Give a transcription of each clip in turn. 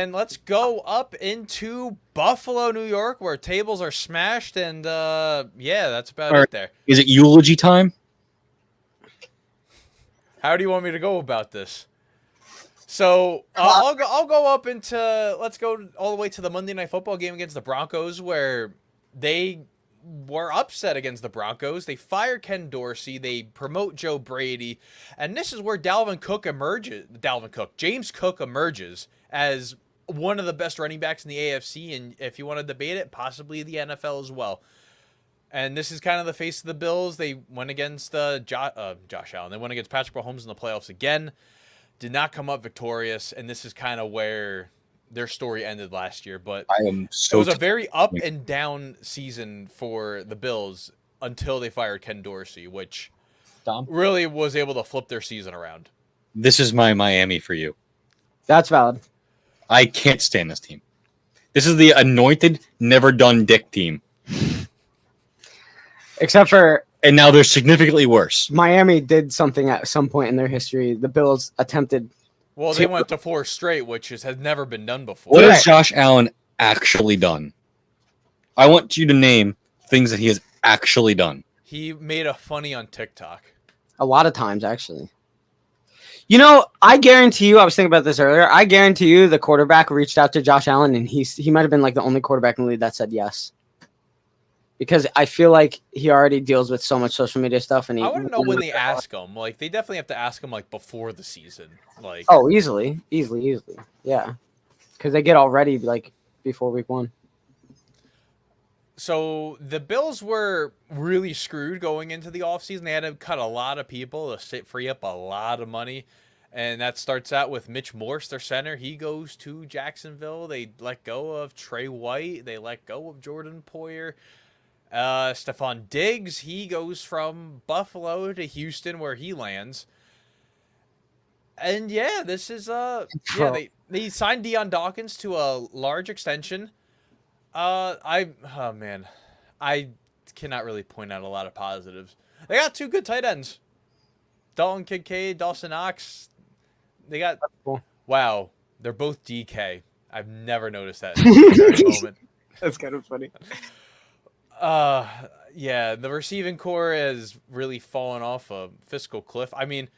And let's go up into Buffalo, New York, where tables are smashed, and yeah, that's about All right. it there. Is it eulogy time? How do you want me to go about this? So I'll go up into let's go all the way to the Monday Night Football game against the Broncos, where they were upset against the Broncos. They fire Ken Dorsey. They promote Joe Brady, and this is where James Cook emerges as one of the best running backs in the AFC, and if you want to debate it, possibly the NFL as well. And this is kind of the face of the Bills. They went against Josh Allen. They went against Patrick Mahomes in the playoffs again. Did not come up victorious, and this is kind of where their story ended last year. But I am it so was a very up and down season for the Bills until they fired Ken Dorsey, which Dom? really was able to flip their season around. This is my Miami for you. That's valid. I can't stand this team. This is the anointed, never done dick team. Except for And now they're significantly worse. Miami did something at some point in their history. The Bills attempted. Well, they went to 4 straight, which has never been done before. What has Josh Allen actually done? I want you to name things that he has actually done. He made a funny on TikTok. A lot of times, actually. You know, I guarantee you, I was thinking about this earlier. I guarantee you the quarterback reached out to Josh Allen, and he might have been like the only quarterback in the league that said yes. Because I feel like he already deals with so much social media stuff. And I want to know when they ask him. Like, they definitely have to ask him, like, before the season. Like, oh, easily. Yeah. Because they get all ready, like, before week 1. So the Bills were really screwed going into the offseason. They had to cut a lot of people to free up a lot of money. And that starts out with Mitch Morse, their center. He goes to Jacksonville. They let go of Trey White. They let go of Jordan Poyer. Stephon Diggs, he goes from Buffalo to Houston where he lands. And yeah, this is they signed Deion Dawkins to a large extension. I cannot really point out a lot of positives. They got 2 good tight ends. Dalton Kincaid, Dawson Knox. They got wow, they're both DK. I've never noticed that in a moment. That's kind of funny. Yeah, the receiving core has really fallen off a fiscal cliff. I mean,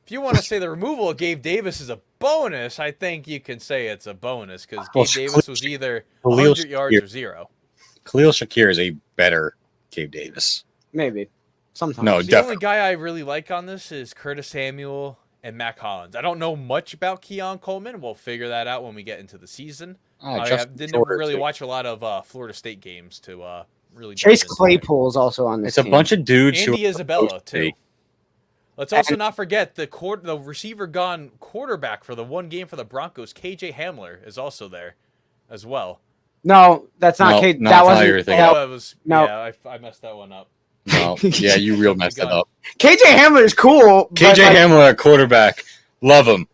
if you want to say the removal of Gabe Davis is a bonus, I think you can say it's a bonus because Gabe Davis was either 100 yards or 0. Khalil Shakir is a better Gabe Davis. Maybe. Sometimes. No, the only guy I really like on this is Curtis Samuel and Mac Hollins. I don't know much about Keon Coleman. We'll figure that out when we get into the season. I didn't really watch a lot of Florida State games to really. Chase Claypool is also on this team. It's a bunch of dudes. Andy Isabella too. Let's also not forget the receiver gone quarterback for the one game for the Broncos. KJ Hamler is also there, as well. No, that's not KJ. That wasn't. It was. No, yeah, I messed that one up. No, yeah, you real messed that up. KJ Hamler is cool. KJ Hamler, a quarterback, love him.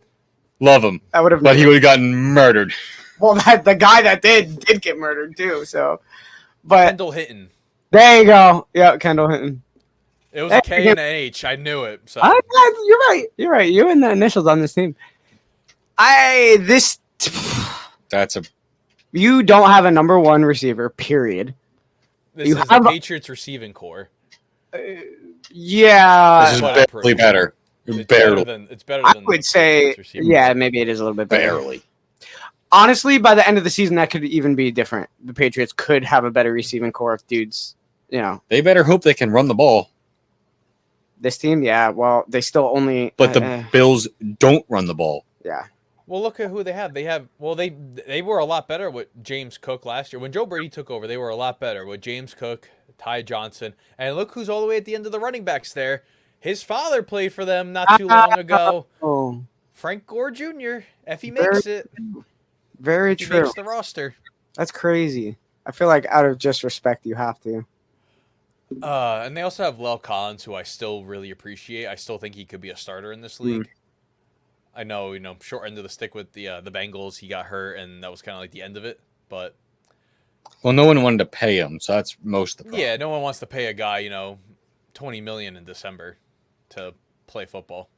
I would have, but he would have gotten murdered. Well, the guy that did get murdered too. So, but Kendall Hinton. There you go. Yeah, Kendall Hinton. It was a K and an H. I knew it. So. You're right. You and the initials on this team. You don't have a number 1 receiver. Period. This is the Patriots receiving core. Yeah. This is barely better. It's better than. I would say, yeah, maybe it is a little bit better. Barely. Honestly, by the end of the season, that could even be different. The Patriots could have a better receiving core if dudes, They better hope they can run the ball. This team, yeah. Well, they still only. But the Bills don't run the ball. Yeah. Well, look at who they have. They were a lot better with James Cook last year. When Joe Brady took over, they were a lot better with James Cook, Ty Johnson, and look who's all the way at the end of the running backs there. His father played for them not too long ago. Frank Gore Jr. If he makes it. Very true. He makes the roster. That's crazy. I feel like out of just respect, you have to. And they also have Lel Collins, who I still really appreciate. I still think he could be a starter in this league. I know, short end of the stick with the Bengals. He got hurt, and that was kind of like the end of it. But no one wanted to pay him, so that's most of the problem. Yeah, no one wants to pay a guy, $20 million in December to play football.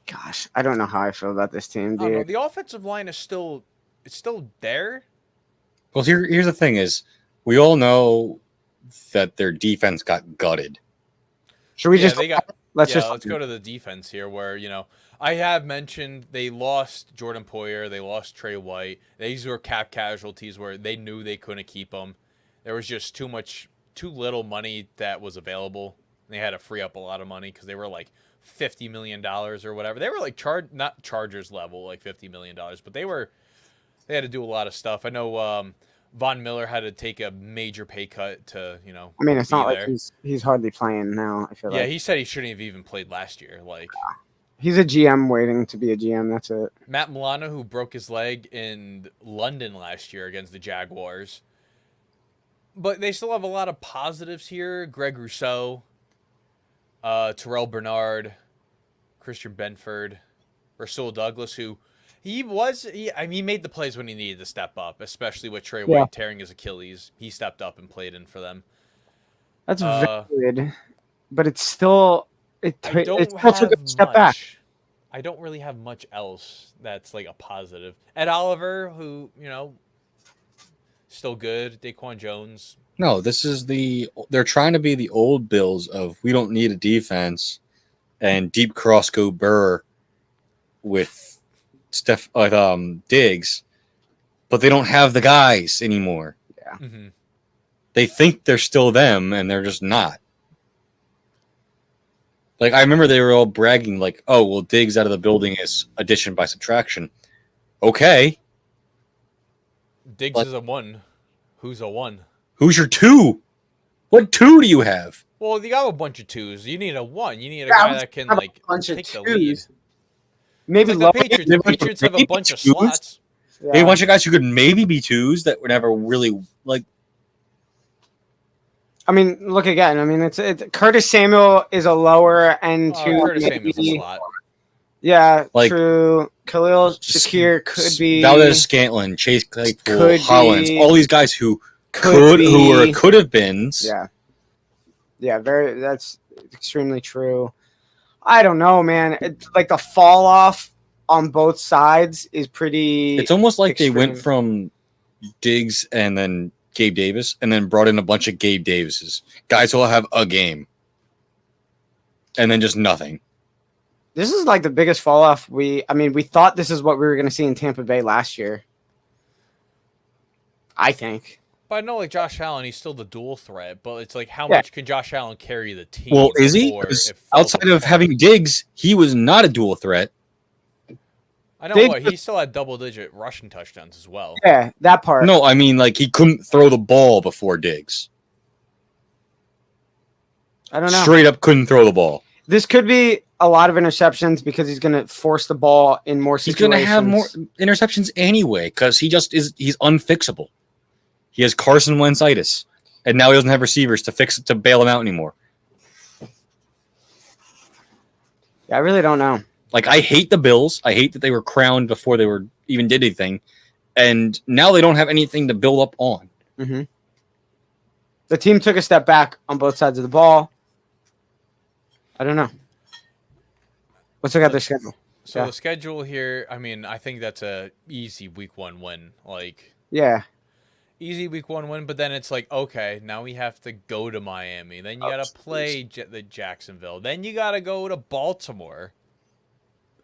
Gosh, I don't know how I feel about this team, dude. The offensive line is still it's still there. Well, here's the thing: is we all know that their defense got gutted. Should we Yeah, just they got. let's Yeah, just let's go to the defense here, where I have mentioned they lost Jordan Poyer, they lost Trey White. These were cap casualties where they knew they couldn't keep them. There was just too little money that was available. They had to free up a lot of money because they were like $50 million or whatever. They were like not Chargers level, like $50 million, but they had to do a lot of stuff. I know Von Miller had to take a major pay cut to I mean, it's be not like there. he's hardly playing now. I feel Yeah, like he said he shouldn't have even played last year. Like he's a GM waiting to be a GM. That's it. Matt Milano, who broke his leg in London last year against the Jaguars. But they still have a lot of positives here. Greg Rousseau, Terrell Bernard, Christian Benford, Rasul Douglas, who he made the plays when he needed to step up, especially with Trey White tearing his Achilles. He stepped up and played in for them. That's valid, but it's still it I don't still took a have step back. much. I don't really have much else that's like a positive. Ed Oliver, who, still good. Daquan Jones. No, they're trying to be the old Bills of we don't need a defense and deep cross go Burr with Diggs, but they don't have the guys anymore. Yeah. Mm-hmm. They think they're still them and they're just not. Like I remember they were all bragging like, "Oh, well Diggs out of the building is addition by subtraction." Okay. Diggs is a 1. Who's a 1? Who's your 2? What 2 do you have? Well, you got a bunch of 2s. You need a 1. You need a guy that can like take the lead. Maybe It's like the Patriots. The Patriots have a bunch of slots. Maybe a bunch of guys who could maybe be 2s that would never really like. I mean, look again. I mean, it's Curtis Samuel is a lower end 2. Curtis Samuel's a slot. Yeah, Like, true. Khalil Shakir could be Valdez Scantlin, Chase Claypool, Could Hollins, be. all these guys who Could could have been. Yeah, that's extremely true. I don't know, man. Like the fall off on both sides is pretty. It's almost like extreme. they went from Diggs and then Gabe Davis and then brought in a bunch of Gabe Davises. Guys who will have a game. And then just nothing. This is like the biggest fall off. We thought this is what we were going to see in Tampa Bay last year. I think. But I know, like Josh Allen, he's still the dual threat. But it's like, how much can Josh Allen carry the team? Well, is he? Outside of having Diggs, he was not a dual threat. I know what he still had double-digit rushing touchdowns as well. Yeah, that part. No, I mean like he couldn't throw the ball before Diggs. I don't know. Straight up couldn't throw the ball. This could be a lot of interceptions because he's going to force the ball in more situations. He's going to have more interceptions anyway because he's unfixable. He has Carson Wentz-itis, and now he doesn't have receivers to bail him out anymore. Yeah, I really don't know. Like, I hate the Bills. I hate that they were crowned before they were even did anything, and now they don't have anything to build up on. Mm-hmm. The team took a step back on both sides of the ball. I don't know. Let's look at their schedule. So the schedule here, I mean, I think that's a easy week 1 win. Like, yeah. Easy week 1 win, but then it's like, okay, now we have to go to Miami. Then you got to play the Jacksonville. Then you got to go to Baltimore.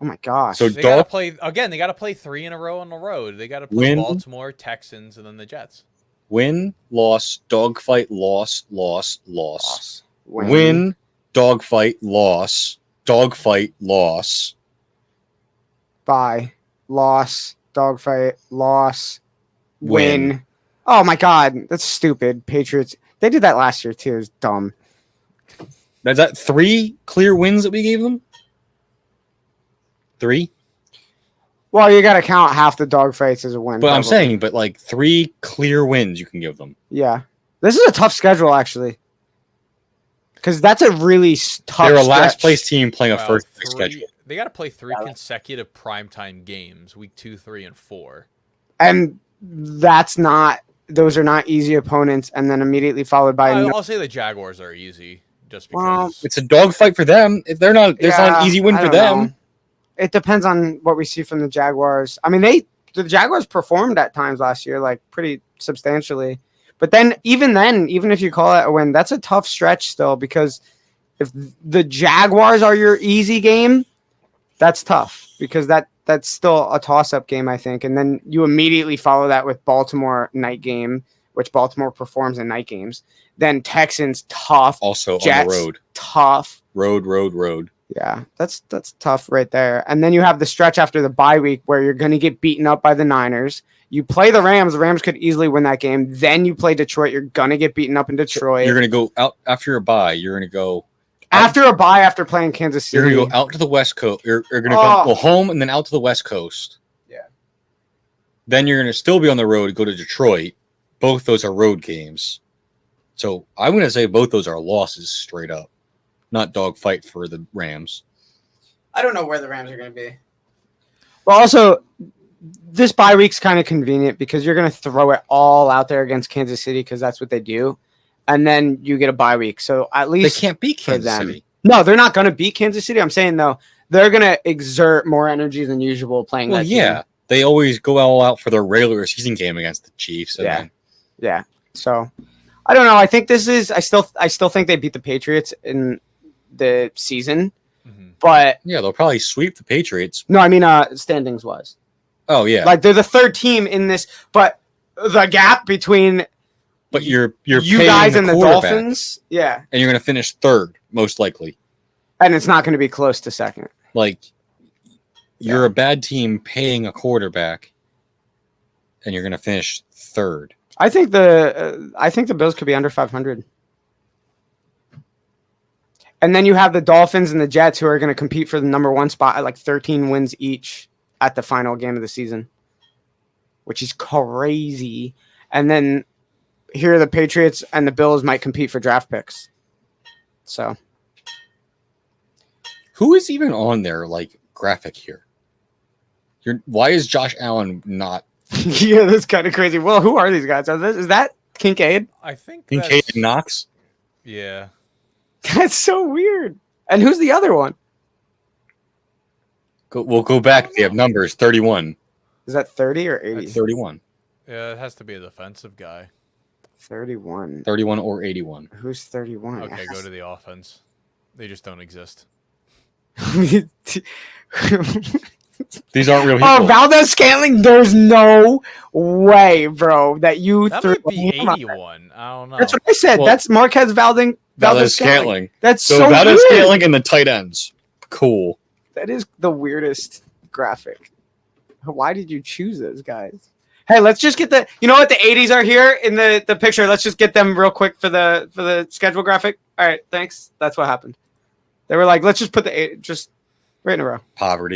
Oh my gosh. So they got to play again. They got to play 3 in a row on the road. They got to play Baltimore, Texans, and then the Jets. Win, loss, dogfight, loss. Win, dogfight, loss, dogfight, loss. Bye, loss, dogfight, loss, win. Oh my God, that's stupid. Patriots. They did that last year too. It's dumb. Is that 3 clear wins that we gave them? 3? Well, you got to count half the dogfights as a win. But probably. I'm saying, but like 3 clear wins you can give them. Yeah. This is a tough schedule, actually. Because that's a really tough They're a last place team playing a first place schedule. They got to play 3 consecutive primetime games, week 2, 3, and 4. And those are not easy opponents. And then immediately followed by. I'll say the Jaguars are easy just because. It's a dogfight for them. If they're not, it's not an easy win for them. Know. It depends on what we see from the Jaguars. I mean, they the Jaguars performed at times last year, like pretty substantially. But then, even if you call it a win, that's a tough stretch still because if the Jaguars are your easy game, that's tough because that's still a toss-up game, I think. And then you immediately follow that with Baltimore night game, which Baltimore performs in night games. Then Texans, tough. Also Jets, on the road. Tough. Road. Yeah, that's tough right there. And then you have the stretch after the bye week where you're going to get beaten up by the Niners. You play the Rams. The Rams could easily win that game. Then you play Detroit. You're going to get beaten up in Detroit. You're going to go out after your bye. You're going to go after a bye after playing Kansas City. You're going to go out to the West Coast. You're going to go home and then out to the West Coast. Yeah. Then you're going to still be on the road, go to Detroit. Both those are road games. So I'm going to say both those are losses straight up. Not dogfight for the Rams. I don't know where the Rams are going to be. Well, also, this bye week's kind of convenient because you're going to throw it all out there against Kansas City because that's what they do. And then you get a bye week. So at least they can't beat Kansas City. No, they're not going to beat Kansas City. I'm saying, though, they're going to exert more energy than usual playing that team. They always go all out for their regular season game against the Chiefs. Yeah. So I don't know. I think this is I still think they beat the Patriots in the season. But they'll probably sweep the Patriots. No, I mean standings wise. Oh yeah, like they're the third team in this, but the gap between you guys and the Dolphins, and you're going to finish third most likely, and it's not going to be close to second. Like you're a bad team paying a quarterback, and you're going to finish third. I think the Bills could be under 500. And then you have the Dolphins and the Jets who are going to compete for the number one spot at like 13 wins each at the final game of the season, which is crazy. And then here the Patriots and the Bills might compete for draft picks. So who is even on their like graphic here? Why is Josh Allen not? Yeah, that's kind of crazy. Well, who are these guys? Is that Kincaid? I think Kincaid and Knox. Yeah. That's so weird. And who's the other one? We'll go back. They have numbers. 31. Is that 30 or 80? 31. Yeah, it has to be a defensive guy. 31. 31 or 81. Who's 31? Okay, go to the offense. They just don't exist. These aren't real people. Oh, Valdez-Scantling, there's no way, bro, that That might be 81. I don't know. That's what I said. Well, that's Marquez Valdez-Scantling. That's so Valdez-Scantling and the tight ends. Cool. That is the weirdest graphic. Why did you choose those guys? Hey, let's just get the. You know what? The 80s are here in the picture. Let's just get them real quick for the schedule graphic. All right, thanks. That's what happened. They were like, let's just put just right in a row. Poverty.